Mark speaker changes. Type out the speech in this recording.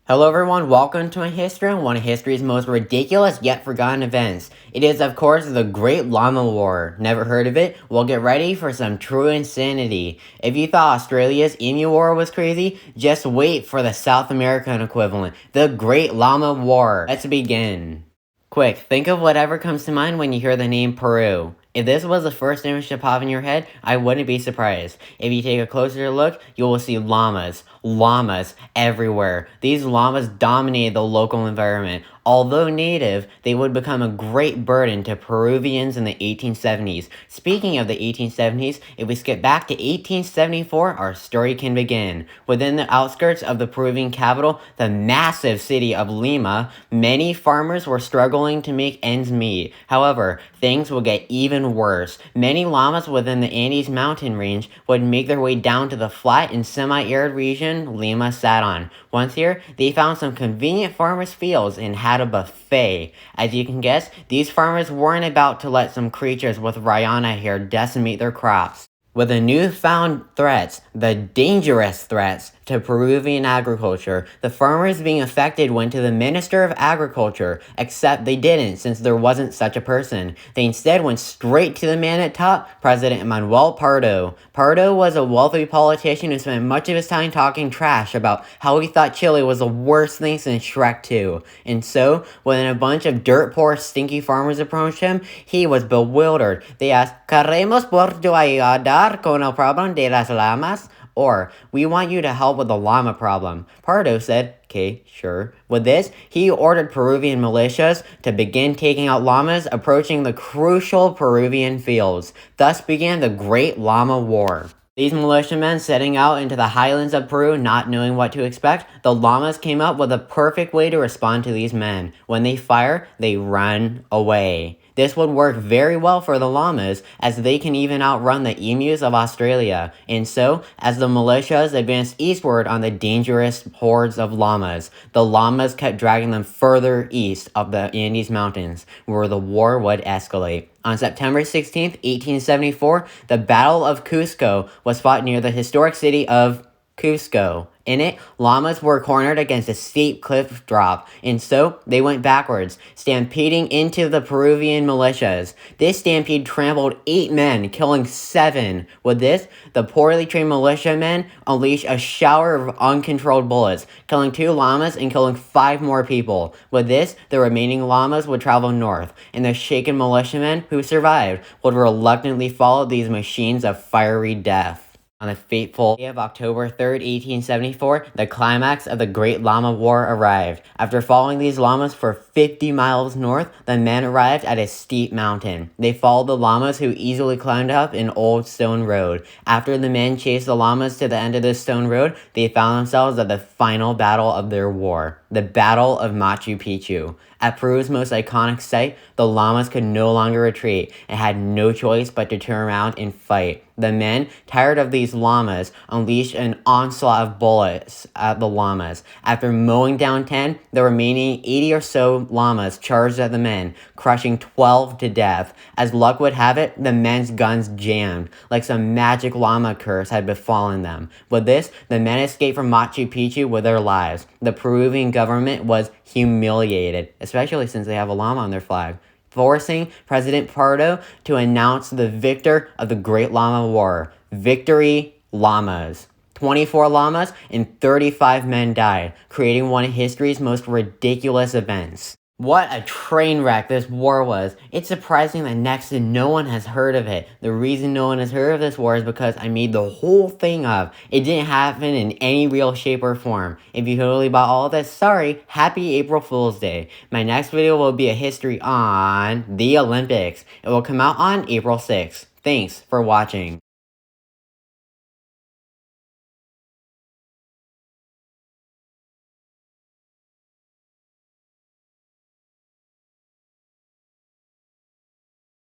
Speaker 1: Hello everyone, welcome to my history on one of history's most ridiculous yet forgotten events. It is of course the Great Llama War. Never heard of it? Well, get ready for some true insanity. If you thought Australia's Emu War was crazy, just wait for the South American equivalent, the Great Llama War. Let's begin. Quick, think of whatever comes to mind when you hear the name Peru. If this was the first image to pop in your head, I wouldn't be surprised. If you take a closer look, you will see llamas. Llamas everywhere. These llamas dominated the local environment. Although native, they would become a great burden to Peruvians in the 1870s. Speaking of the 1870s, if we skip back to 1874, our story can begin. Within the outskirts of the Peruvian capital, the massive city of Lima, many farmers were struggling to make ends meet. However, things will get even worse. Many llamas within the Andes mountain range would make their way down to the flat and semi-arid region Lima sat on. Once here, they found some convenient farmers' fields and had a buffet. As you can guess, these farmers weren't about to let some creatures with Rihanna hair decimate their crops. With the newfound threats, the dangerous threats to Peruvian agriculture, the farmers being affected went to the Minister of Agriculture, except they didn't since there wasn't such a person. They instead went straight to the man at top, President Manuel Pardo. Pardo was a wealthy politician who spent much of his time talking trash about how he thought Chile was the worst thing since Shrek 2. And so, when a bunch of dirt-poor, stinky farmers approached him, he was bewildered. They asked, "Queremos por tu ayudar con el problem de las llamas?" Or, "We want you to help with the llama problem." Pardo said, "Okay, sure." With this, he ordered Peruvian militias to begin taking out llamas approaching the crucial Peruvian fields. Thus began the Great Llama War. These militiamen setting out into the highlands of Peru, not knowing what to expect, the llamas came up with a perfect way to respond to these men. When they fire, they run away. This would work very well for the llamas, as they can even outrun the emus of Australia. And so, as the militias advanced eastward on the dangerous hordes of llamas, the llamas kept dragging them further east of the Andes Mountains, where the war would escalate. On September 16, 1874, the Battle of Cusco was fought near the historic city of Cusco. In it, llamas were cornered against a steep cliff drop, and so they went backwards, stampeding into the Peruvian militias. This stampede trampled 8 men, killing 7. With this, the poorly trained militiamen unleashed a shower of uncontrolled bullets, killing 2 llamas and killing 5 more people. With this, the remaining llamas would travel north, and the shaken militiamen who survived would reluctantly follow these machines of fiery death. On the fateful day of October 3rd, 1874, the climax of the Great Llama War arrived. After following these llamas for 50 miles north, the men arrived at a steep mountain. They followed the llamas who easily climbed up an old stone road. After the men chased the llamas to the end of this stone road, they found themselves at the final battle of their war, the Battle of Machu Picchu. At Peru's most iconic site, the llamas could no longer retreat and had no choice but to turn around and fight. The men, tired of these llamas, unleashed an onslaught of bullets at the llamas. After mowing down 10, the remaining 80 or so llamas charged at the men, crushing 12 to death. As luck would have it, the men's guns jammed, like some magic llama curse had befallen them. With this, the men escaped from Machu Picchu with their lives. The Peruvian government was humiliated, especially since they have a llama on their flag, forcing President Pardo to announce the victor of the Great Llama War. Victory Llamas. 24 llamas and 35 men died, creating one of history's most ridiculous events. What a train wreck this war was. It's surprising that next to no one has heard of it. The reason no one has heard of this war is because I made the whole thing up. It didn't happen in any real shape or form. If you totally bought all of this, sorry, happy April Fool's Day. My next video will be a history on the Olympics. It will come out on April 6th. Thanks for watching.